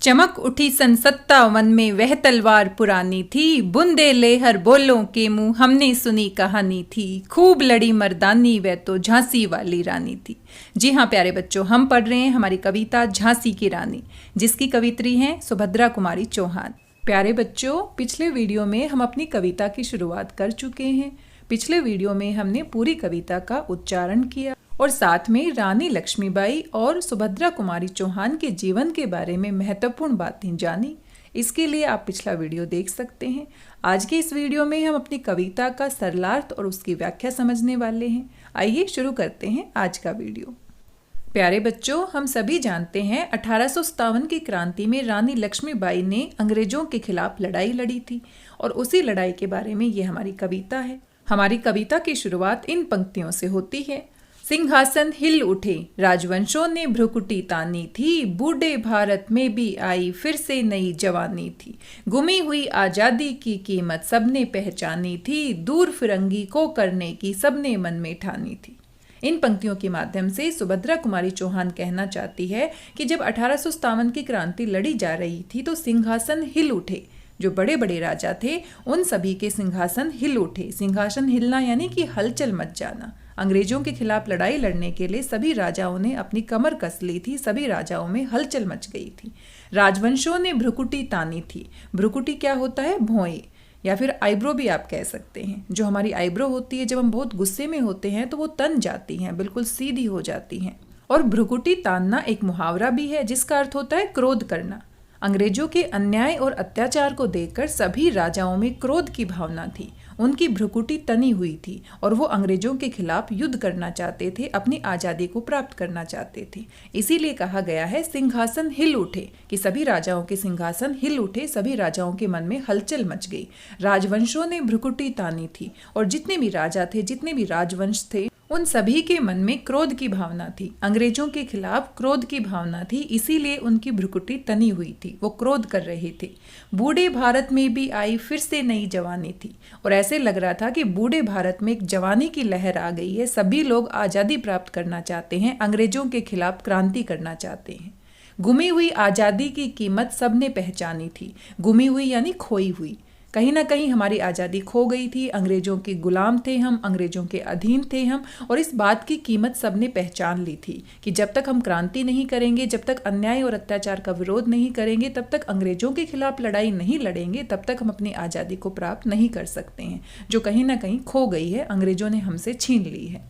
चमक उठी सन 57 में वह तलवार पुरानी थी, बुंदे ले हर बोलों के मुंह हमने सुनी कहानी थी, खूब लड़ी मर्दानी वह तो झांसी वाली रानी थी। जी हाँ प्यारे बच्चों, हम पढ़ रहे हैं हमारी कविता झांसी की रानी, जिसकी कवित्री हैं सुभद्रा कुमारी चौहान। प्यारे बच्चों, पिछले वीडियो में हम अपनी कविता की शुरुआत कर चुके हैं। पिछले वीडियो में हमने पूरी कविता का उच्चारण किया और साथ में रानी लक्ष्मीबाई और सुभद्रा कुमारी चौहान के जीवन के बारे में महत्वपूर्ण बातें जानी। इसके लिए आप पिछला वीडियो देख सकते हैं। आज के इस वीडियो में हम अपनी कविता का सरलार्थ और उसकी व्याख्या समझने वाले हैं। आइए शुरू करते हैं आज का वीडियो। प्यारे बच्चों, हम सभी जानते हैं 1857 की क्रांति में रानी लक्ष्मीबाई ने अंग्रेजों के खिलाफ लड़ाई लड़ी थी और उसी लड़ाई के बारे में ये हमारी कविता है। हमारी कविता की शुरुआत इन पंक्तियों से होती है। सिंहासन हिल उठे, राजवंशों ने भ्रुकुटी तानी थी, बूढ़े भारत में भी आई फिर से नई जवानी थी, गुमी हुई आजादी की कीमत सबने पहचानी थी, दूर फिरंगी को करने की सबने मन में ठानी थी। इन पंक्तियों के माध्यम से सुभद्रा कुमारी चौहान कहना चाहती है कि जब 1857 की क्रांति लड़ी जा रही थी तो सिंहासन हिल उठे। जो बड़े बड़े राजा थे उन सभी के सिंहासन हिल उठे। सिंहासन हिलना यानी कि हलचल मच जाना। अंग्रेजों के खिलाफ लड़ाई लड़ने के लिए सभी राजाओं ने अपनी कमर कस ली थी। सभी राजाओं में हलचल मच गई थी। राजवंशों ने भ्रुकुटी तानी थी। भ्रुकुटी क्या होता है? भौएं या फिर आईब्रो भी आप कह सकते हैं। जो हमारी आईब्रो होती है, जब हम बहुत गुस्से में होते हैं तो वो तन जाती हैं, बिल्कुल सीधी हो जाती हैं। और भ्रुकुटी तानना एक मुहावरा भी है जिसका अर्थ होता है क्रोध करना। अंग्रेजों के अन्याय और अत्याचार को देखकर सभी राजाओं में क्रोध की भावना थी। उनकी भ्रुकुटी तनी हुई थी और वो अंग्रेजों के खिलाफ युद्ध करना चाहते थे, अपनी आज़ादी को प्राप्त करना चाहते थे। इसीलिए कहा गया है सिंहासन हिल उठे, कि सभी राजाओं के सिंहासन हिल उठे, सभी राजाओं के मन में हलचल मच गई। राजवंशों ने भ्रुकुटी तानी थी और जितने भी राजा थे, जितने भी राजवंश थे, उन सभी के मन में क्रोध की भावना थी। अंग्रेजों के खिलाफ क्रोध की भावना थी, इसीलिए उनकी भ्रुकुटी तनी हुई थी। वो क्रोध कर रहे थे। बूढ़े भारत में भी आई फिर से नई जवानी थी और ऐसे लग रहा था कि बूढ़े भारत में एक जवानी की लहर आ गई है। सभी लोग आज़ादी प्राप्त करना चाहते हैं, अंग्रेजों के खिलाफ क्रांति करना चाहते हैं। गुमी हुई आज़ादी की कीमत सबने पहचानी थी। गुमी हुई यानी खोई हुई। कहीं ना कहीं हमारी आज़ादी खो गई थी। अंग्रेजों के गुलाम थे हम, अंग्रेजों के अधीन थे हम, और इस बात की कीमत सबने पहचान ली थी कि जब तक हम क्रांति नहीं करेंगे, जब तक अन्याय और अत्याचार का विरोध नहीं करेंगे, तब तक अंग्रेजों के खिलाफ लड़ाई नहीं लड़ेंगे, तब तक हम अपनी आज़ादी को प्राप्त नहीं कर सकते हैं, जो कहीं ना कहीं खो गई है, अंग्रेजों ने हमसे छीन ली है।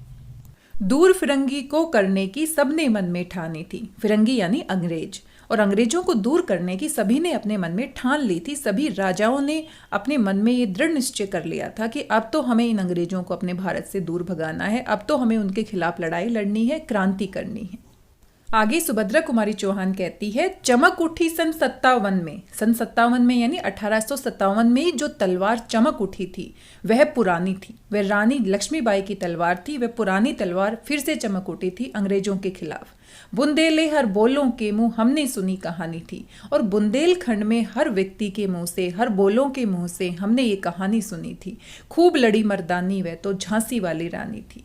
दूर फिरंगी को करने की सबने मन में ठानी थी। फिरंगी यानी अंग्रेज, और अंग्रेजों को दूर करने की सभी ने अपने मन में ठान ली थी। सभी राजाओं ने अपने मन में ये दृढ़ निश्चय कर लिया था कि अब तो हमें इन अंग्रेजों को अपने भारत से दूर भगाना है, अब तो हमें उनके खिलाफ लड़ाई लड़नी है, क्रांति करनी है। आगे सुभद्रा कुमारी चौहान कहती है, चमक उठी सन 57 में। सन 57 में यानी 1857 में जो तलवार चमक उठी थी वह पुरानी थी। वह रानी लक्ष्मीबाई की तलवार थी। वह पुरानी तलवार फिर से चमक उठी थी अंग्रेजों के खिलाफ। बुंदेले हर बोलों के मुंह हमने सुनी कहानी थी। और बुंदेलखंड में हर व्यक्ति के मुंह से, हर बोलों के मुंह से हमने ये कहानी सुनी थी। खूब लड़ी मर्दानी वह तो झांसी वाली रानी थी।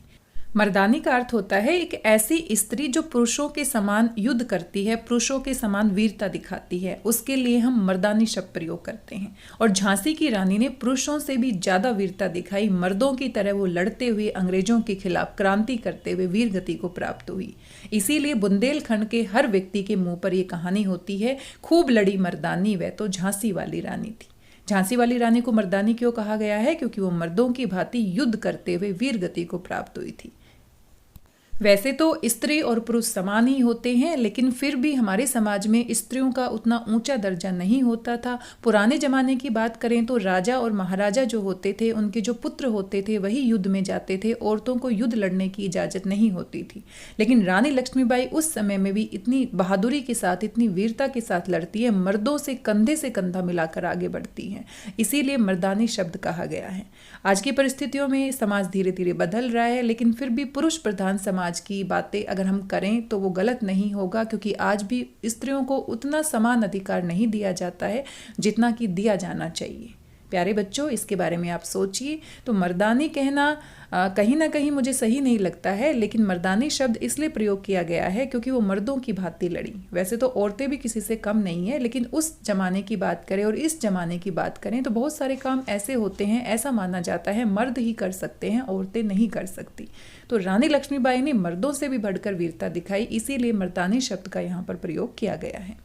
मर्दानी का अर्थ होता है एक ऐसी स्त्री जो पुरुषों के समान युद्ध करती है, पुरुषों के समान वीरता दिखाती है, उसके लिए हम मर्दानी शब्द प्रयोग करते हैं। और झांसी की रानी ने पुरुषों से भी ज्यादा वीरता दिखाई। मर्दों की तरह वो लड़ते हुए अंग्रेजों के खिलाफ क्रांति करते हुए वीर गति को प्राप्त हुई। इसीलिए बुंदेलखंड के हर व्यक्ति के मुंह पर यह कहानी होती है, खूब लड़ी मर्दानी वह तो झांसी वाली रानी थी। झांसी वाली रानी को मर्दानी क्यों कहा गया है? क्योंकि वो मर्दों की भांति युद्ध करते हुए वीर गति को प्राप्त हुई थी। वैसे तो स्त्री और पुरुष समान ही होते हैं, लेकिन फिर भी हमारे समाज में स्त्रियों का उतना ऊंचा दर्जा नहीं होता था। पुराने जमाने की बात करें तो राजा और महाराजा जो होते थे, उनके जो पुत्र होते थे वही युद्ध में जाते थे। औरतों को युद्ध लड़ने की इजाजत नहीं होती थी। लेकिन रानी लक्ष्मीबाई उस समय में भी इतनी बहादुरी के साथ, इतनी वीरता के साथ लड़ती है, मर्दों से कंधा मिलाकर आगे बढ़ती हैं। इसीलिए मर्दानी शब्द कहा गया है। आज की परिस्थितियों में समाज धीरे धीरे बदल रहा है, लेकिन फिर भी पुरुष प्रधान समाज की बातें अगर हम करें तो वो गलत नहीं होगा, क्योंकि आज भी स्त्रियों को उतना समान अधिकार नहीं दिया जाता है जितना कि दिया जाना चाहिए। प्यारे बच्चों, इसके बारे में आप सोचिए। तो मर्दानी कहना कहीं ना कहीं मुझे सही नहीं लगता है, लेकिन मर्दानी शब्द इसलिए प्रयोग किया गया है क्योंकि वो मर्दों की भांति लड़ी। वैसे तो औरतें भी किसी से कम नहीं है, लेकिन उस जमाने की बात करें और इस जमाने की बात करें तो बहुत सारे काम ऐसे होते हैं, ऐसा माना जाता है मर्द ही कर सकते हैं, औरतें नहीं कर सकती। तो रानी लक्ष्मीबाई ने मर्दों से भी बढ़कर वीरता दिखाई, इसीलिए मर्दानी शब्द का यहाँ पर प्रयोग किया गया है।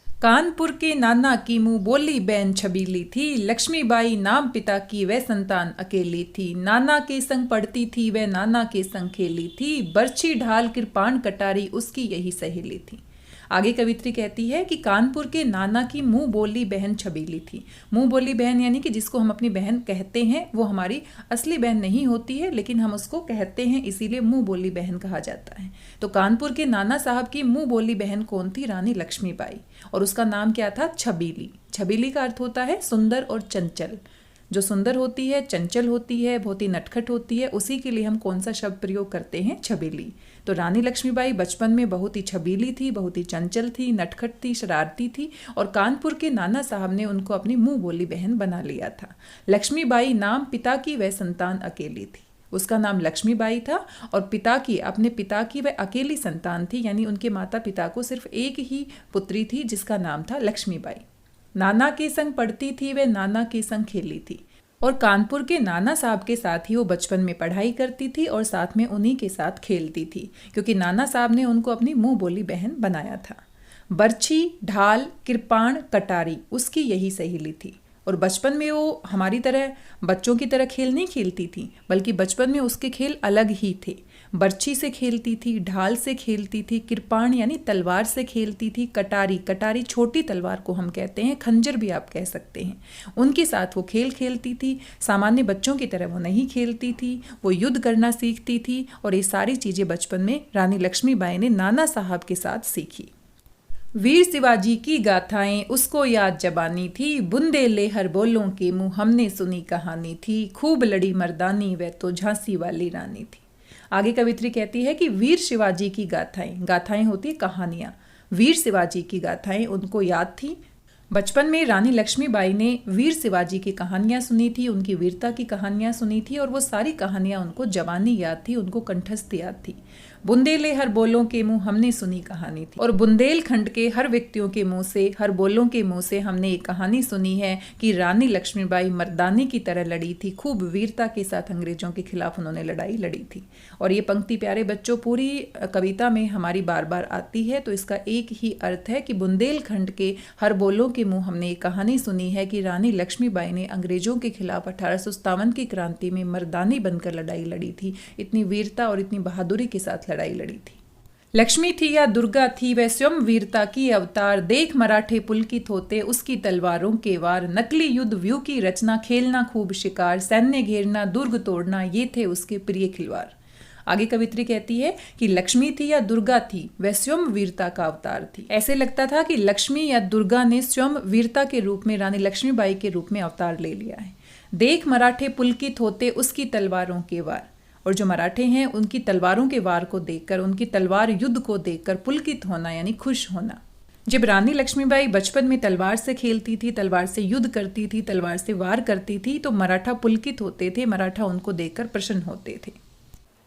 कानपुर के नाना की मुँह बोली बहन छबीली थी, लक्ष्मीबाई नाम पिता की वह संतान अकेली थी। नाना के संग पढ़ती थी वह नाना के संग खेली थी, बर्छी ढाल कृपाण कटारी उसकी यही सहेली थी। आगे कवित्री कहती है कि कानपुर के नाना की मुँह बोली बहन छबीली थी। मुँह बोली बहन यानी कि जिसको हम अपनी बहन कहते हैं, वो हमारी असली बहन नहीं होती है, लेकिन हम उसको कहते हैं, इसीलिए मुँह बोली बहन कहा जाता है। तो कानपुर के नाना साहब की मुँह बोली बहन कौन थी? रानी लक्ष्मीबाई, और उसका नाम क्या था? छबीली। छबीली का अर्थ होता है सुंदर और चंचल। जो सुंदर होती है, चंचल होती है, बहुत ही नटखट होती है, उसी के लिए हम कौन सा शब्द प्रयोग करते हैं? छबीली। तो रानी लक्ष्मीबाई बचपन में बहुत ही छबीली थी, बहुत ही चंचल थी, नटखट थी, शरारती थी, और कानपुर के नाना साहब ने उनको अपनी मुंह बोली बहन बना लिया था। लक्ष्मीबाई नाम पिता की वह संतान अकेली थी। उसका नाम लक्ष्मीबाई था और पिता की, अपने पिता की वह अकेली संतान थी, यानी उनके माता पिता को सिर्फ एक ही पुत्री थी जिसका नाम था लक्ष्मीबाई। नाना के संग पढ़ती थी वह नाना के संग खेली थी, और कानपुर के नाना साहब के साथ ही वो बचपन में पढ़ाई करती थी और साथ में उन्हीं के साथ खेलती थी, क्योंकि नाना साहब ने उनको अपनी मुंह बोली बहन बनाया था। बर्छी ढाल कृपाण कटारी उसकी यही सहेली थी। और बचपन में वो हमारी तरह बच्चों की तरह खेल नहीं खेलती थी, बल्कि बचपन में उसके खेल अलग ही थे। बर्छी से खेलती थी, ढाल से खेलती थी, कृपाण यानी तलवार से खेलती थी, कटारी, कटारी छोटी तलवार को हम कहते हैं, खंजर भी आप कह सकते हैं, उनके साथ वो खेल खेलती थी। सामान्य बच्चों की तरह वो नहीं खेलती थी, वो युद्ध करना सीखती थी, और ये सारी चीज़ें बचपन में रानी लक्ष्मीबाई ने नाना साहब के साथ सीखी। वीर शिवाजी की गाथाएं उसको याद जबानी थी, बुंदेले हर बोलों के मुंह हमने सुनी कहानी थी, खूब लड़ी मर्दानी वह तो झांसी वाली रानी थी। आगे कवित्री कहती है कि वीर शिवाजी की गाथाएं, गाथाएं होती कहानियां, वीर शिवाजी की गाथाएं उनको याद थी। बचपन में रानी लक्ष्मीबाई ने वीर शिवाजी की कहानियां सुनी थी, उनकी वीरता की कहानियां सुनी थी, और वो सारी कहानियां उनको जबानी याद थी, उनको कंठस्थ याद थी। बुंदेले हर बोलों के मुंह हमने सुनी कहानी थी, और बुंदेलखंड के हर व्यक्तियों के मुंह से, हर बोलों के मुंह से हमने एक कहानी सुनी है कि रानी लक्ष्मीबाई मर्दानी की तरह लड़ी थी, खूब वीरता के साथ अंग्रेजों के खिलाफ उन्होंने लड़ाई लड़ी थी। और ये पंक्ति प्यारे बच्चों पूरी कविता में हमारी बार बार आती है, तो इसका एक ही अर्थ है कि बुंदेलखंड के हर बोलों के मुंह हमने एक कहानी सुनी है कि रानी लक्ष्मीबाई ने अंग्रेजों के खिलाफ 1857 की क्रांति में मर्दानी बनकर लड़ाई लड़ी थी, इतनी वीरता और इतनी बहादुरी के साथ लड़ाई लड़ी थी। लक्ष्मी थी या दुर्गा थी वह स्वयं वीरता की अवतार, देख मराठे पुलकित होते उसकी तलवारों के वार, नकली युद्ध व्यू की रचना, खेलना खूब शिकार, सैन्य घेरना दुर्ग तोड़ना, ये थे उसके प्रिय खिलवाड़। आगे कवित्री कहती है कि लक्ष्मी थी या दुर्गा थी वह स्वयं वीरता का अवतार थी। ऐसे लगता था कि लक्ष्मी या दुर्गा ने स्वयं वीरता के रूप में रानी लक्ष्मीबाई के रूप में अवतार ले लिया है। देख मराठे पुलकित होते उसकी तलवारों के वार, और जो मराठे हैं उनकी तलवारों के वार को देखकर, उनकी तलवार युद्ध को देखकर पुलकित होना यानी खुश होना। जब रानी लक्ष्मीबाई बचपन में तलवार से खेलती थी, तलवार से युद्ध करती थी, तलवार से वार करती थी, तो मराठा पुलकित होते थे, मराठा उनको देखकर प्रसन्न होते थे।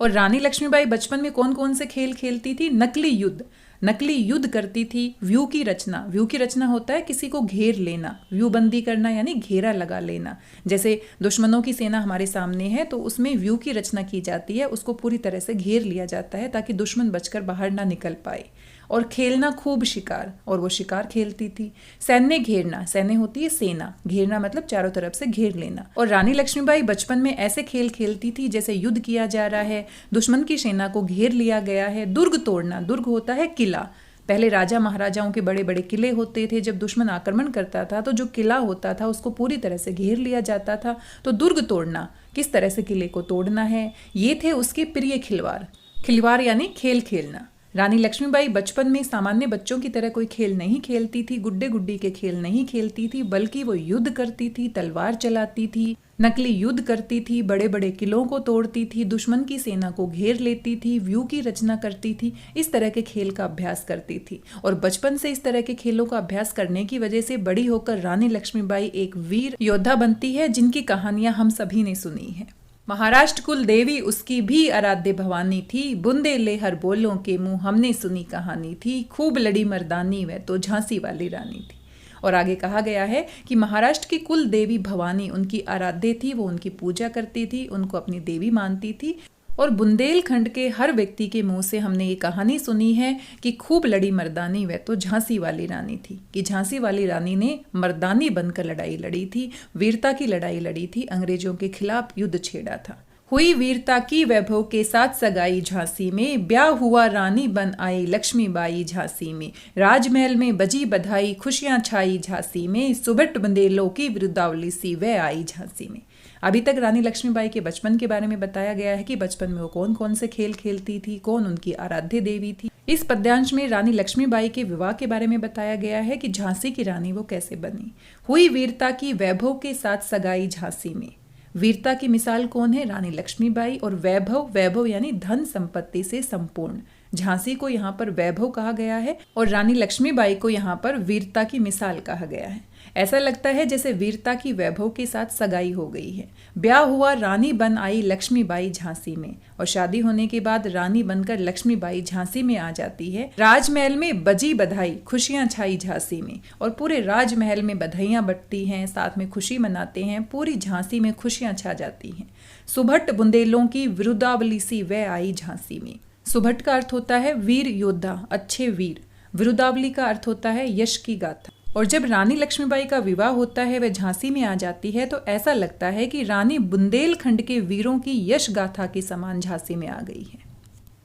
और रानी लक्ष्मीबाई बचपन में कौन कौन से खेल खेलती थी? नकली युद्ध, नकली युद्ध करती थी। व्यू की रचना, व्यू की रचना होता है किसी को घेर लेना, व्यू बंदी करना यानी घेरा लगा लेना। जैसे दुश्मनों की सेना हमारे सामने है तो उसमें व्यू की रचना की जाती है, उसको पूरी तरह से घेर लिया जाता है ताकि दुश्मन बचकर बाहर ना निकल पाए। और खेलना खूब शिकार, और वो शिकार खेलती थी। सैन्य घेरना, सैन्य होती है सेना, घेरना मतलब चारों तरफ से घेर लेना। और रानी लक्ष्मीबाई बचपन में ऐसे खेल खेलती थी जैसे युद्ध किया जा रहा है, दुश्मन की सेना को घेर लिया गया है। दुर्ग तोड़ना, दुर्ग होता है किला। पहले राजा महाराजाओं के बड़े बड़े किले होते थे, जब दुश्मन आक्रमण करता था तो जो किला होता था उसको पूरी तरह से घेर लिया जाता था। तो दुर्ग तोड़ना, किस तरह से किले को तोड़ना है, ये थे उसके प्रिय खिलवाड़। खिलवाड़ यानी खेल खेलना। रानी लक्ष्मीबाई बचपन में सामान्य बच्चों की तरह कोई खेल नहीं खेलती थी, गुड्डे गुड्डी के खेल नहीं खेलती थी, बल्कि वो युद्ध करती थी, तलवार चलाती थी, नकली युद्ध करती थी, बड़े बड़े किलों को तोड़ती थी, दुश्मन की सेना को घेर लेती थी, व्यू की रचना करती थी, इस तरह के खेल का अभ्यास करती थी। और बचपन से इस तरह के खेलों का अभ्यास करने की वजह से बड़ी होकर रानी लक्ष्मीबाई एक वीर योद्धा बनती है, जिनकी कहानियां हम सभी ने सुनी है। महाराष्ट्र कुल देवी उसकी भी आराध्य भवानी थी, बुंदेले हर बोलों के मुंह हमने सुनी कहानी थी, खूब लड़ी मर्दानी वह तो झांसी वाली रानी थी। और आगे कहा गया है कि महाराष्ट्र की कुल देवी भवानी उनकी आराध्य थी, वो उनकी पूजा करती थी, उनको अपनी देवी मानती थी। और बुंदेलखंड के हर व्यक्ति के मुंह से हमने ये कहानी सुनी है कि खूब लड़ी मर्दानी वह तो झांसी वाली रानी थी, कि झांसी वाली रानी ने मर्दानी बनकर लड़ाई लड़ी थी, वीरता की लड़ाई लड़ी थी, अंग्रेजों के खिलाफ युद्ध छेड़ा था। हुई वीरता की वैभव के साथ सगाई झांसी में, ब्याह हुआ रानी बन आई लक्ष्मीबाई झांसी में, राजमहल में बजी बधाई खुशियां छाई झांसी में, सुबट बुंदेलों की वृद्धावली सी वह आई झांसी में। अभी तक रानी लक्ष्मीबाई के बचपन के बारे में बताया गया है कि बचपन में वो कौन कौन से खेल खेलती थी, कौन उनकी आराध्य देवी थी। इस पद्यांश में रानी लक्ष्मीबाई के विवाह के बारे में बताया गया है कि झांसी की रानी वो कैसे बनी। हुई वीरता की वैभव के साथ सगाई झांसी में। वीरता की मिसाल कौन है? रानी लक्ष्मीबाई। और वैभव, वैभव यानी धन संपत्ति से संपूर्ण। झांसी को यहाँ पर वैभव कहा गया है और रानी लक्ष्मीबाई को यहाँ पर वीरता की मिसाल कहा गया है। ऐसा लगता है जैसे वीरता की वैभव के साथ सगाई हो गई है। ब्याह हुआ रानी बन आई लक्ष्मीबाई झांसी में, और शादी होने के बाद रानी बनकर लक्ष्मीबाई झांसी में आ जाती है। राजमहल में बजी बधाई खुशियां छाई झांसी में, और पूरे राजमहल में बधाइयां बटती हैं, साथ में खुशी मनाते हैं, पूरी झांसी में खुशियां छा जाती हैं। सुभट बुंदेलों की विरुदावली सी वह आई झांसी में। सुभट का अर्थ होता है वीर योद्धा, अच्छे वीर। विरुदावली का अर्थ होता है यश की गाथा। और जब रानी लक्ष्मीबाई का विवाह होता है, वह झांसी में आ जाती है, तो ऐसा लगता है कि रानी बुंदेलखंड के वीरों की यश गाथा के समान झांसी में आ गई है।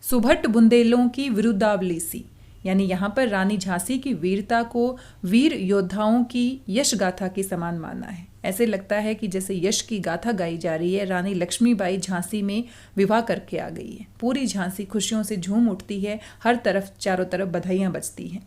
सुभट बुंदेलों की विरुदावली सी, यानी यहाँ पर रानी झांसी की वीरता को वीर योद्धाओं की यश गाथा के समान माना है। ऐसे लगता है कि जैसे यश की गाथा गाई जा रही है, रानी लक्ष्मीबाई झांसी में विवाह करके आ गई है। पूरी झांसी खुशियों से झूम उठती है, हर तरफ चारों तरफ बधाइयां बजती हैं।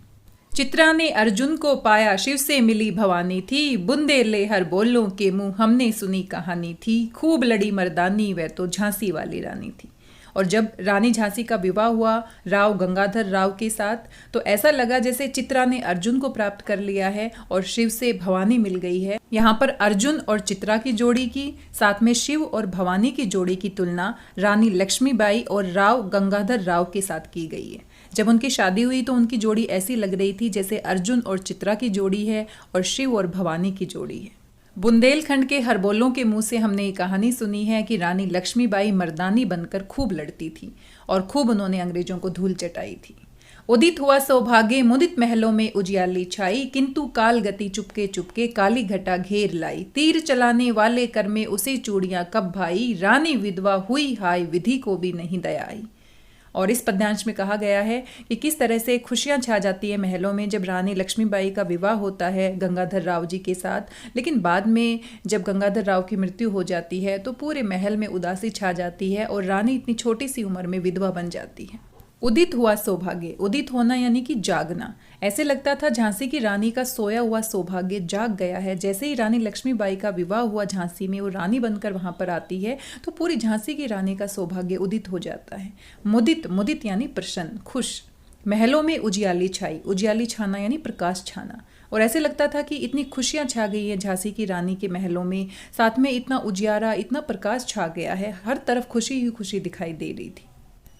चित्रा ने अर्जुन को पाया, शिव से मिली भवानी थी, बुंदेले हर बोलों के मुंह हमने सुनी कहानी थी, खूब लड़ी मर्दानी वह तो झांसी वाली रानी थी। और जब रानी झांसी का विवाह हुआ राव गंगाधर राव के साथ, तो ऐसा लगा जैसे चित्रा ने अर्जुन को प्राप्त कर लिया है और शिव से भवानी मिल गई है। यहाँ पर अर्जुन और चित्रा की जोड़ी की, साथ में शिव और भवानी की जोड़ी की तुलना रानी लक्ष्मीबाई और राव गंगाधर राव के साथ की गई है। जब उनकी शादी हुई तो उनकी जोड़ी ऐसी लग रही थी जैसे अर्जुन और चित्रा की जोड़ी है और शिव और भवानी की जोड़ी है। बुंदेलखंड के हरबोलों के मुंह से हमने ये कहानी सुनी है कि रानी लक्ष्मीबाई मर्दानी बनकर खूब लड़ती थी और खूब उन्होंने अंग्रेजों को धूल चटाई थी। उदित हुआ सौभाग्य मुदित महलों में उजियाली छाई, किंतु काल गति चुपके चुपके काली घटा घेर लाई, तीर चलाने वाले कर में उसे चूड़ियां कब भाई, रानी विधवा हुई हाय विधि को भी नहीं दया आई। और इस पद्यांश में कहा गया है कि किस तरह से खुशियां छा जाती है महलों में जब रानी लक्ष्मीबाई का विवाह होता है गंगाधर राव जी के साथ, लेकिन बाद में जब गंगाधर राव की मृत्यु हो जाती है तो पूरे महल में उदासी छा जाती है और रानी इतनी छोटी सी उम्र में विधवा बन जाती है। उदित हुआ सौभाग्य, उदित होना यानी कि जागना। ऐसे लगता था झांसी की रानी का सोया हुआ सौभाग्य जाग गया है। जैसे ही रानी लक्ष्मीबाई का विवाह हुआ झांसी में, वो रानी बनकर वहां पर आती है तो पूरी झांसी की रानी का सौभाग्य उदित हो जाता है। मुदित, मुदित यानी प्रसन्न, खुश। महलों में उजियाली छाई, उजियाली छाना यानी प्रकाश छाना। और ऐसे लगता था कि इतनी खुशियां छा गई है झांसी की रानी के महलों में, साथ में इतना उजियारा, इतना प्रकाश छा गया है, हर तरफ खुशी ही खुशी दिखाई दे रही थी।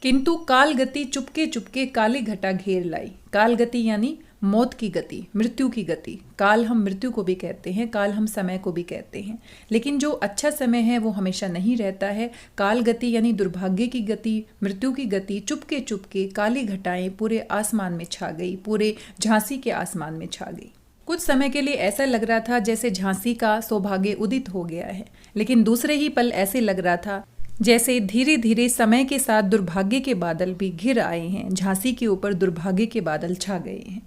किंतु काल गति चुपके चुपके काली घटा घेर लाई। काल गति यानी मौत की गति, मृत्यु की गति। काल हम मृत्यु को भी कहते हैं, काल हम समय को भी कहते हैं, लेकिन जो अच्छा समय है वो हमेशा नहीं रहता है। काल गति यानी दुर्भाग्य की गति, मृत्यु की गति चुपके चुपके काली घटाएं पूरे आसमान में छा गई, पूरे झांसी के आसमान में छा गई। कुछ समय के लिए ऐसा लग रहा था जैसे झांसी का सौभाग्य उदित हो गया है, लेकिन दूसरे ही पल ऐसे लग रहा था जैसे धीरे धीरे समय के साथ दुर्भाग्य के बादल भी घिर आए हैं, झांसी के ऊपर दुर्भाग्य के बादल छा गए हैं।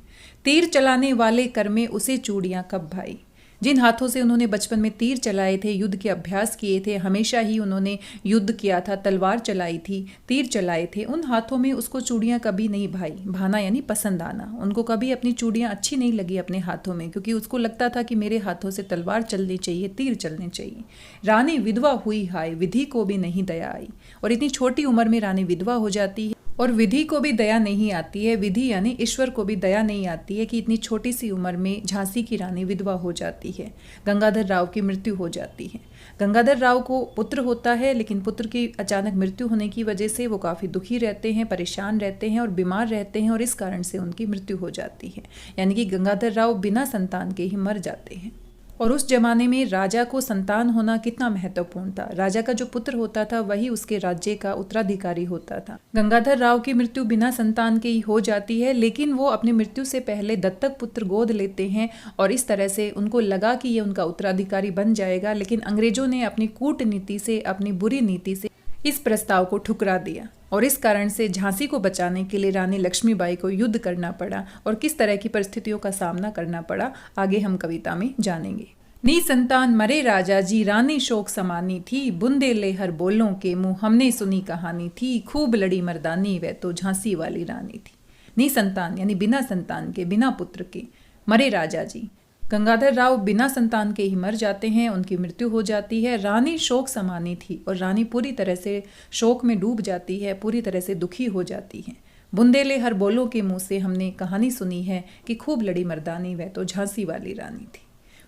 तीर चलाने वाले कर में उसे चूड़ियां कब भाई। जिन हाथों से उन्होंने बचपन में तीर चलाए थे, युद्ध के अभ्यास किए थे, हमेशा ही उन्होंने युद्ध किया था, तलवार चलाई थी, तीर चलाए थे, उन हाथों में उसको चूड़ियाँ कभी नहीं भाई। भाना यानी पसंद आना। उनको कभी अपनी चूड़ियाँ अच्छी नहीं लगी अपने हाथों में, क्योंकि उसको लगता था कि मेरे हाथों से तलवार चलनी चाहिए, तीर चलने चाहिए। रानी विधवा हुई हाय, विधि को भी नहीं दया आई। और इतनी छोटी उम्र में रानी विधवा हो जाती है और विधि को भी दया नहीं आती है। विधि यानी ईश्वर को भी दया नहीं आती है कि इतनी छोटी सी उम्र में झांसी की रानी विधवा हो जाती है। गंगाधर राव की मृत्यु हो जाती है। गंगाधर राव को पुत्र होता है, लेकिन पुत्र की अचानक मृत्यु होने की वजह से वो काफ़ी दुखी रहते हैं, परेशान रहते हैं और बीमार रहते हैं, और इस कारण से उनकी मृत्यु हो जाती है। यानी कि गंगाधर राव बिना संतान के ही मर जाते हैं। और उस जमाने में राजा को संतान होना कितना महत्वपूर्ण था। राजा का जो पुत्र होता था वही उसके राज्य का उत्तराधिकारी होता था। गंगाधर राव की मृत्यु बिना संतान के ही हो जाती है, लेकिन वो अपनी मृत्यु से पहले दत्तक पुत्र गोद लेते हैं और इस तरह से उनको लगा कि ये उनका उत्तराधिकारी बन जाएगा। लेकिन अंग्रेजों ने अपनी कूटनीति से, अपनी बुरी नीति से इस प्रस्ताव को ठुकरा दिया और इस कारण से झांसी को बचाने के लिए रानी लक्ष्मीबाई को युद्ध करना पड़ा। और किस तरह की परिस्थितियों का सामना करना पड़ा, आगे हम कविता में जानेंगे। निसंतान मरे राजा जी, रानी शोक समानी थी, बुंदे ले हर बोलों के मुंह, हमने सुनी कहानी थी, खूब लड़ी मर्दानी वह तो झांसी वाली रानी थी। निसंतान यानी बिना संतान के, बिना पुत्र के। मरे राजा जी, गंगाधर राव बिना संतान के ही मर जाते हैं, उनकी मृत्यु हो जाती है। रानी शोक समानी थी और रानी पूरी तरह से शोक में डूब जाती है, पूरी तरह से दुखी हो जाती है। बुंदेले हर बोलों के मुंह से हमने कहानी सुनी है कि खूब लड़ी मर्दानी वह तो झांसी वाली रानी थी।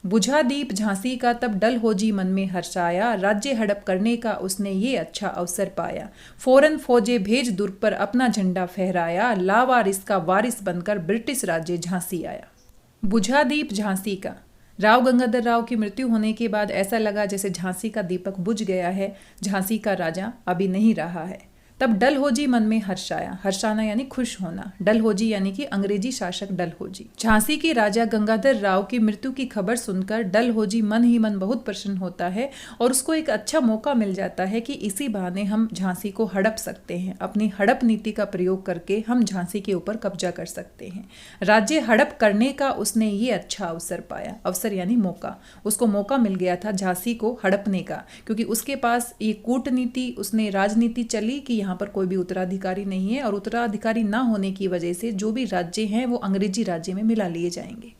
बुझा दीप झांसी का तब डल हो जी मन में हर्षाया, राज्य हड़प करने का उसने ये अच्छा अवसर पाया। फौरन फौजे भेज दुर्ग पर अपना झंडा फहराया, लावारिस का वारिस बनकर ब्रिटिश राज्य झांसी आया। बुझा दीप झांसी का, राव गंगाधर राव की मृत्यु होने के बाद ऐसा लगा जैसे झांसी का दीपक बुझ गया है, झांसी का राजा अभी नहीं रहा है। तब डल हो जी मन में हर्षाया, हर्षाना यानी खुश होना, डल हो जी यानी कि अंग्रेजी शासक डल हो जी। झांसी के राजा गंगाधर राव की मृत्यु की खबर सुनकर डल हो जी मन ही मन बहुत प्रसन्न होता है और उसको एक अच्छा मौका मिल जाता है कि इसी बहाने हम झांसी को हड़प सकते हैं। अपनी हड़प नीति का प्रयोग करके हम झांसी के ऊपर कब्जा कर सकते हैं। राज्य हड़प करने का उसने ये अच्छा अवसर पाया, अवसर यानी मौका, उसको मौका मिल गया था झांसी को हड़पने का, क्योंकि उसके पास ये कूटनीति, उसने राजनीति चली कि यहाँ पर कोई भी उत्तराधिकारी नहीं है और उत्तराधिकारी ना होने की वजह से जो भी राज्य हैं वो अंग्रेजी राज्य में मिला लिए जाएंगे।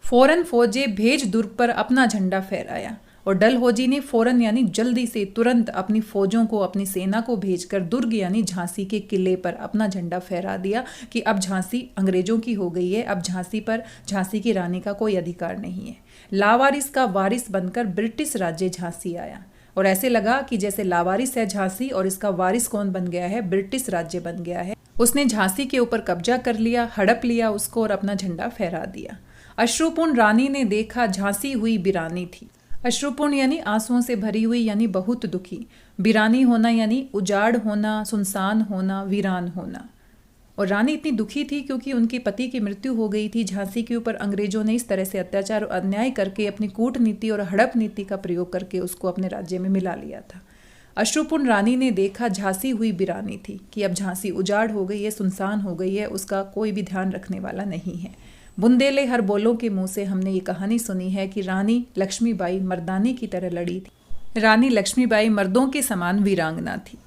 फौरन फौजे भेज दुर्ग पर अपना झंडा फहराया, और डलहौजी ने फौरन यानी जल्दी से, तुरंत अपनी फौजों को, अपनी सेना को भेजकर दुर्ग यानी झांसी के किले पर अपना झंडा फहरा दिया कि अब झांसी अंग्रेजों की हो गई है, अब झांसी पर झांसी की रानी का कोई अधिकार नहीं है। लावारिस का वारिस बनकर ब्रिटिश राज्य झांसी आया, और ऐसे लगा कि जैसे लावारिस है झांसी और इसका वारिस कौन बन गया है, ब्रिटिश राज्य बन गया है। उसने झांसी के ऊपर कब्जा कर लिया, हड़प लिया उसको और अपना झंडा फहरा दिया। अश्रुपूर्ण रानी ने देखा झांसी हुई बिरानी थी। अश्रुपूर्ण यानी आंसुओं से भरी हुई, यानी बहुत दुखी। बिरानी होना यानी उजाड़ होना, सुनसान होना, वीरान होना। और रानी इतनी दुखी थी क्योंकि उनके पति की मृत्यु हो गई थी। झांसी के ऊपर अंग्रेजों ने इस तरह से अत्याचार और अन्याय करके, अपनी कूटनीति और हड़प नीति का प्रयोग करके उसको अपने राज्य में मिला लिया था। अश्रुपूर्ण रानी ने देखा झांसी हुई बिरानी थी कि अब झांसी उजाड़ हो गई है, सुनसान हो गई है, उसका कोई भी ध्यान रखने वाला नहीं है। बुंदेले हर बोलों के मुंह से हमने ये कहानी सुनी है कि रानी लक्ष्मीबाई मर्दानी की तरह लड़ी थी। रानी लक्ष्मीबाई मर्दों के समान वीरांगना थी।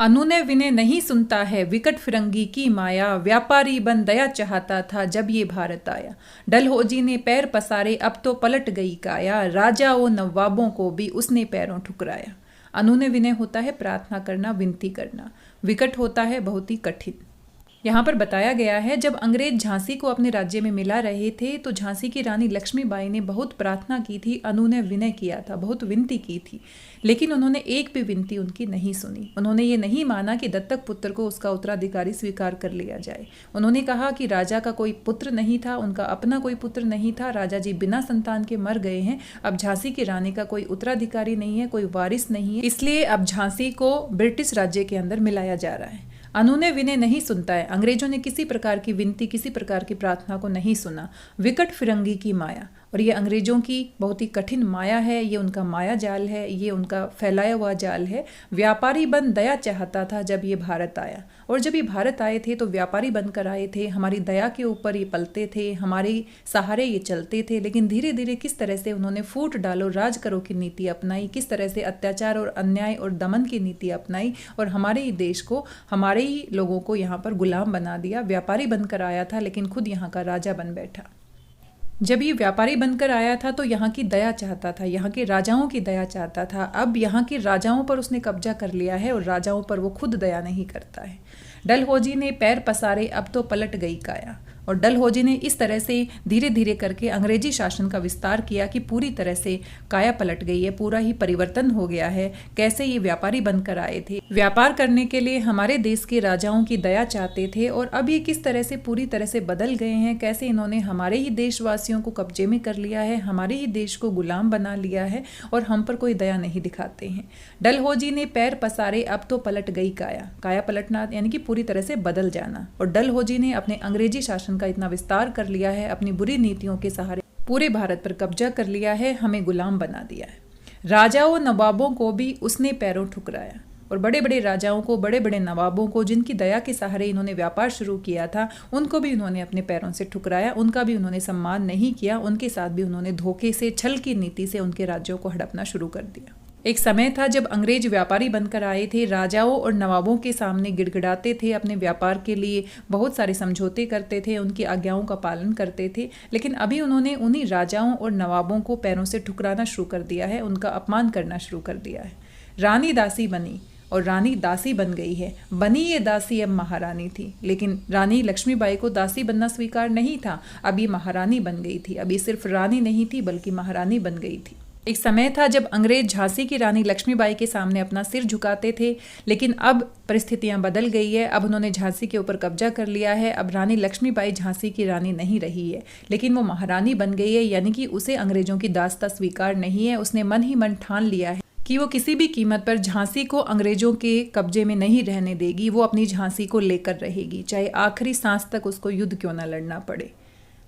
अनुनय विनय नहीं सुनता है विकट फिरंगी की माया, व्यापारी बन दया चाहता था जब ये भारत आया। डलहौजी ने पैर पसारे अब तो पलट गई काया, राजा व नवाबों को भी उसने पैरों ठुकराया। अनुनय विनय होता है प्रार्थना करना, विनती करना। विकट होता है बहुत ही कठिन। यहाँ पर बताया गया है जब अंग्रेज झांसी को अपने राज्य में मिला रहे थे तो झांसी की रानी लक्ष्मीबाई ने बहुत प्रार्थना की थी, अनुनय विनय किया था, बहुत विनती की थी, लेकिन उन्होंने एक भी विनती उनकी नहीं सुनी। उन्होंने ये नहीं माना कि दत्तक पुत्र को उसका उत्तराधिकारी स्वीकार कर लिया जाए। उन्होंने कहा कि राजा का कोई पुत्र नहीं था, उनका अपना कोई पुत्र नहीं था, राजा जी बिना संतान के मर गए हैं, अब झांसी की रानी का कोई उत्तराधिकारी नहीं है, कोई वारिस नहीं है, इसलिए अब झांसी को ब्रिटिश राज्य के अंदर मिलाया जा रहा है। अनुनय विनय नहीं सुनता है। अंग्रेजों ने किसी प्रकार की विनती, किसी प्रकार की प्रार्थना को नहीं सुना। विकट फिरंगी की माया, और ये अंग्रेज़ों की बहुत ही कठिन माया है, ये उनका माया जाल है, ये उनका फैलाया हुआ जाल है। व्यापारी बन दया चाहता था जब ये भारत आया, और जब ये भारत आए थे तो व्यापारी बनकर आए थे, हमारी दया के ऊपर ये पलते थे, हमारे सहारे ये चलते थे। लेकिन धीरे धीरे किस तरह से उन्होंने फूट डालो राज करो की नीति अपनाई, किस तरह से अत्याचार और अन्याय और दमन की नीति अपनाई, और हमारे ही देश को, हमारे ही लोगों को यहाँ पर गुलाम बना दिया। व्यापारी बनकर आया था लेकिन खुद यहाँ का राजा बन बैठा। जब ये व्यापारी बनकर आया था तो यहाँ की दया चाहता था, यहाँ के राजाओं की दया चाहता था। अब यहाँ के राजाओं पर उसने कब्जा कर लिया है और राजाओं पर वो खुद दया नहीं करता है। डलहौजी ने पैर पसारे अब तो पलट गई काया, और डलहौजी ने इस तरह से धीरे धीरे करके अंग्रेजी शासन का विस्तार किया कि पूरी तरह से काया पलट गई है, पूरा ही परिवर्तन हो गया है। कैसे ये व्यापारी बनकर आए थे, व्यापार करने के लिए हमारे देश के राजाओं की दया चाहते थे, और अब ये किस तरह से पूरी तरह से बदल गए हैं। कैसे इन्होंने हमारे ही देशवासियों को कब्जे में कर लिया है, हमारे ही देश को गुलाम बना लिया है, और हम पर कोई दया नहीं दिखाते हैं। डलहौजी ने पैर पसारे अब तो पलट गई काया, काया पलटना यानी कि पूरी तरह से बदल जाना। और डलहौजी ने अपने अंग्रेजी शासन का इतना विस्तार कर लिया है, अपनी बुरी नीतियों के सहारे पूरे भारत पर कब्जा कर लिया है, हमें गुलाम बना दिया है। राजाओं नवाबों को भी उसने पैरों ठुकराया, और बड़े बड़े राजाओं को, बड़े बड़े नवाबों को, जिनकी दया के सहारे इन्होंने व्यापार शुरू किया था, उनको भी उन्होंने अपने पैरों से ठुकराया, उनका भी उन्होंने सम्मान नहीं किया, उनके साथ भी उन्होंने धोखे से, छल की नीति से उनके राज्यों को हड़पना शुरू कर दिया। एक समय था जब अंग्रेज व्यापारी बनकर आए थे, राजाओं और नवाबों के सामने गिड़गिड़ाते थे, अपने व्यापार के लिए बहुत सारे समझौते करते थे, उनकी आज्ञाओं का पालन करते थे। लेकिन अभी उन्होंने उन्हीं राजाओं और नवाबों को पैरों से ठुकराना शुरू कर दिया है, उनका अपमान करना शुरू कर दिया है। रानी दासी बनी और रानी दासी बन गई है। बनी ये दासी अब महारानी थी, लेकिन रानी लक्ष्मीबाई को दासी बनना स्वीकार नहीं था। अब ये महारानी बन गई थी, अब ये सिर्फ रानी नहीं थी बल्कि महारानी बन गई थी। एक समय था जब अंग्रेज झांसी की रानी लक्ष्मीबाई के सामने अपना सिर झुकाते थे, लेकिन अब परिस्थितियां बदल गई है। अब उन्होंने झांसी के ऊपर कब्जा कर लिया है। अब रानी लक्ष्मीबाई झांसी की रानी नहीं रही है, लेकिन वो महारानी बन गई है, यानी कि उसे अंग्रेजों की दास्ता स्वीकार नहीं है। उसने मन ही मन ठान लिया है कि वो किसी भी कीमत पर झांसी को अंग्रेजों के कब्जे में नहीं रहने देगी। वो अपनी झांसी को लेकर रहेगी, चाहे आखिरी सांस तक उसको युद्ध क्यों न लड़ना पड़े।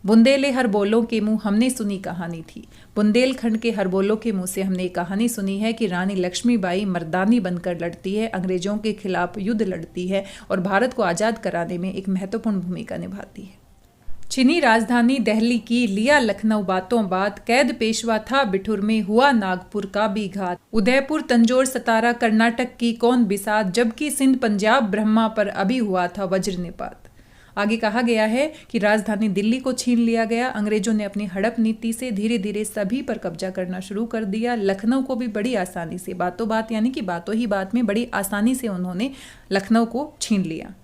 बुंदेले हर बोलों के मुंह हमने सुनी कहानी थी। बुंदेलखंड के हर बोलों के मुंह से हमने कहानी सुनी है कि रानी लक्ष्मीबाई मर्दानी बनकर लड़ती है, अंग्रेजों के खिलाफ युद्ध लड़ती है और भारत को आज़ाद कराने में एक महत्वपूर्ण भूमिका निभाती है। चीनी राजधानी दिल्ली की लिया लखनऊ बातों बात, कैद पेशवा था बिठुर में हुआ नागपुर का भी घात। उदयपुर तंजौर सतारा कर्नाटक की कौन बिसात, जबकि सिंध पंजाब ब्रह्मा पर अभी हुआ था वज्र निपात। आगे कहा गया है कि राजधानी दिल्ली को छीन लिया गया। अंग्रेजों ने अपनी हड़प नीति से धीरे धीरे सभी पर कब्जा करना शुरू कर दिया। लखनऊ को भी बड़ी आसानी से, बातों बात यानी कि बातों ही बात में बड़ी आसानी से उन्होंने लखनऊ को छीन लिया।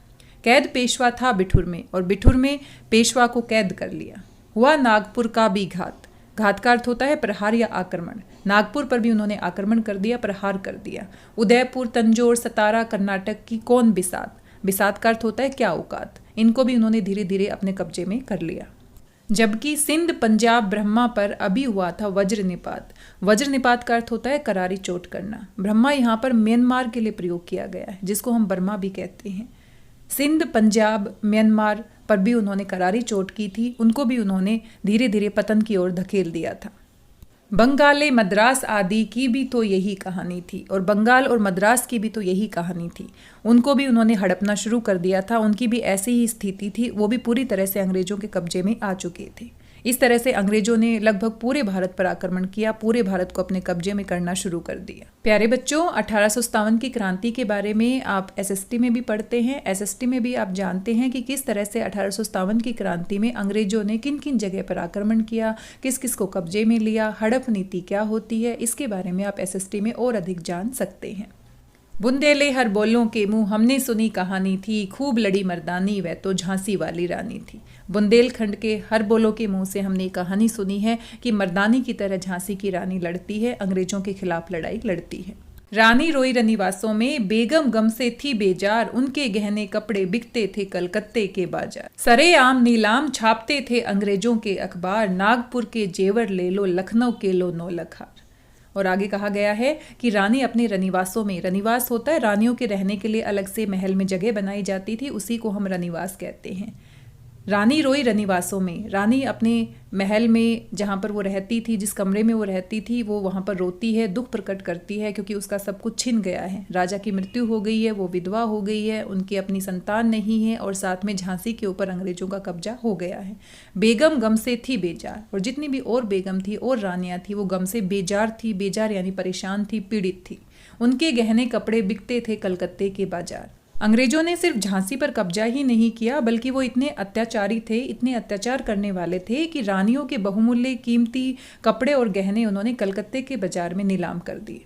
कैद पेशवा था बिठुर में, और बिठुर में पेशवा को कैद कर लिया। हुआ नागपुर का भी घात, घात का अर्थ होता है प्रहार या आक्रमण। नागपुर पर भी उन्होंने आक्रमण कर दिया, प्रहार कर दिया। उदयपुर तंजौर सतारा कर्नाटक की कौन बिसात, बिसात का अर्थ होता है क्या औकात, इनको भी उन्होंने धीरे धीरे अपने कब्जे में कर लिया। जबकि सिंध पंजाब ब्रह्मा पर अभी हुआ था वज्र निपात। वज्र निपात का अर्थ होता है करारी चोट करना। ब्रह्मा यहाँ पर म्यांमार के लिए प्रयोग किया गया है, जिसको हम बर्मा भी कहते हैं। सिंध पंजाब म्यांमार पर भी उन्होंने करारी चोट की थी, उनको भी उन्होंने धीरे धीरे पतन की ओर धकेल दिया था। बंगाले मद्रास आदि की भी तो यही कहानी थी, और बंगाल और मद्रास की भी तो यही कहानी थी। उनको भी उन्होंने हड़पना शुरू कर दिया था, उनकी भी ऐसी ही स्थिति थी, वो भी पूरी तरह से अंग्रेजों के कब्जे में आ चुके थे। इस तरह से अंग्रेजों ने लगभग पूरे भारत पर आक्रमण किया, पूरे भारत को अपने कब्जे में करना शुरू कर दिया। प्यारे बच्चों, 1857 की क्रांति के बारे में आप एसएसटी में भी पढ़ते हैं। एसएसटी में भी आप जानते हैं कि किस तरह से 1857 की क्रांति में अंग्रेजों ने किन किन जगह पर आक्रमण किया, किस किस को कब्जे में लिया, हड़प नीति क्या होती है, इसके बारे में आप एसएसटी में और अधिक जान सकते हैं। बुंदेले हर बोलों के मुंह हमने सुनी कहानी थी, खूब लड़ी मर्दानी वह तो झांसी वाली रानी थी। बुंदेलखंड के हर बोलों के मुंह से हमने कहानी सुनी है कि मर्दानी की तरह झांसी की रानी लड़ती है, अंग्रेजों के खिलाफ लड़ाई लड़ती है। रानी रोई रनिवासों में, बेगम गम से थी बेजार, उनके गहने कपड़े बिकते थे कलकत्ते के बाजार। सरेआम नीलाम छापते थे अंग्रेजों के अखबार, नागपुर के जेवर ले लो, लखनऊ के लो नौलखा। और आगे कहा गया है कि रानी अपने रनिवासों में, रनिवास होता है रानियों के रहने के लिए अलग से महल में जगह बनाई जाती थी, उसी को हम रनिवास कहते हैं। रानी रोई रनिवासों में। रानी अपने महल में जहाँ पर वो रहती थी, जिस कमरे में वो रहती थी, वो वहाँ पर रोती है, दुख प्रकट करती है क्योंकि उसका सब कुछ छिन गया है। राजा की मृत्यु हो गई है, वो विधवा हो गई है, उनकी अपनी संतान नहीं है और साथ में झांसी के ऊपर अंग्रेजों का कब्जा हो गया है। बेगम गम से थी बेजार, और जितनी भी और बेगम थी और रानियाँ थी वो गम से बेजार थी। बेजार यानी परेशान थी, पीड़ित थी। उनके गहने कपड़े बिकते थे कलकत्ते के बाजार। अंग्रेजों ने सिर्फ झांसी पर कब्जा ही नहीं किया, बल्कि वो इतने अत्याचारी थे, इतने अत्याचार करने वाले थे कि रानियों के बहुमूल्य कीमती कपड़े और गहने उन्होंने कलकत्ते के बाजार में नीलाम कर दिए।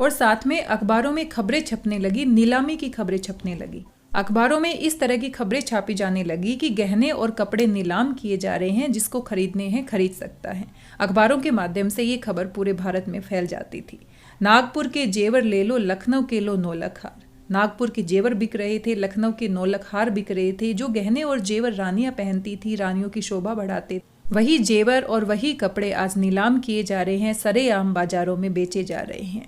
और साथ में अखबारों में खबरें छपने लगी, नीलामी की खबरें छपने लगी। अखबारों में इस तरह की खबरें छापी जाने लगी कि गहने और कपड़े नीलाम किए जा रहे हैं, जिसको खरीदने हैं खरीद सकता है। अखबारों के माध्यम से ये खबर पूरे भारत में फैल जाती थी। नागपुर के जेवर ले लो, लखनऊ के लो नौलख हार। नागपुर के जेवर बिक रहे थे, लखनऊ के नौलख हार बिक रहे थे। जो गहने और जेवर रानियां पहनती थी, रानियों की शोभा बढ़ाते, वही जेवर और वही कपड़े आज नीलाम किए जा रहे हैं, सरेआम बाजारों में बेचे जा रहे हैं।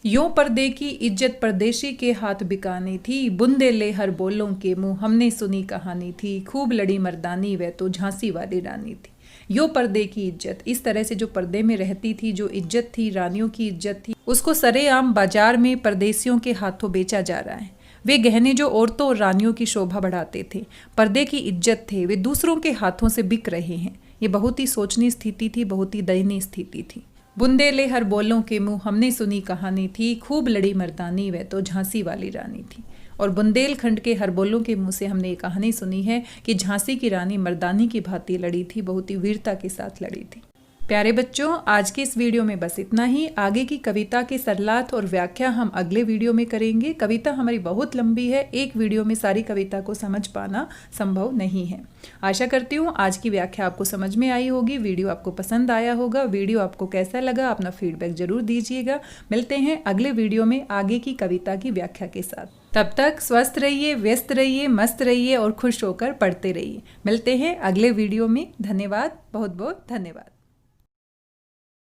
यूं पर्दे की इज्जत परदेशी के हाथ बिकानी थी, बुंदे ले हर बोलों के मुंह हमने सुनी कहानी थी, खूब लड़ी मर्दानी वह तो झांसी वाली रानी थी। यो पर्दे की इज्जत, इस तरह से जो पर्दे में रहती थी, जो इज्जत थी, रानियों की इज्जत थी, उसको सरेआम बाजार में परदेसियों के हाथों बेचा जा रहा है। वे गहने जो औरतों और रानियों की शोभा बढ़ाते थे, पर्दे की इज्जत थे, वे दूसरों के हाथों से बिक रहे हैं। ये बहुत ही सोचनीय स्थिति थी, बहुत ही दयनीय स्थिति थी। बुंदे ले हर बोलों के मुंह हमने सुनी कहानी थी, खूब लड़ी मर्दानी वह तो झांसी वाली रानी थी। और बुंदेलखंड के हर बोलों के मुंह से हमने ये कहानी सुनी है कि झांसी की रानी मर्दानी की भांति लड़ी थी, बहुत ही वीरता के साथ लड़ी थी। प्यारे बच्चों, आज के इस वीडियो में बस इतना ही। आगे की कविता के सरलार्थ और व्याख्या हम अगले वीडियो में करेंगे। कविता हमारी बहुत लंबी है, एक वीडियो में सारी कविता को समझ पाना संभव नहीं है। आशा करती हूँ आज की व्याख्या आपको समझ में आई होगी, वीडियो आपको पसंद आया होगा। वीडियो आपको कैसा लगा, अपना फीडबैक जरूर दीजिएगा। मिलते हैं अगले वीडियो में आगे की कविता की व्याख्या के साथ। तब तक स्वस्थ रहिए, व्यस्त रहिए, मस्त रहिए और खुश होकर पढ़ते रहिए। मिलते हैं अगले वीडियो में। धन्यवाद, बहुत बहुत धन्यवाद।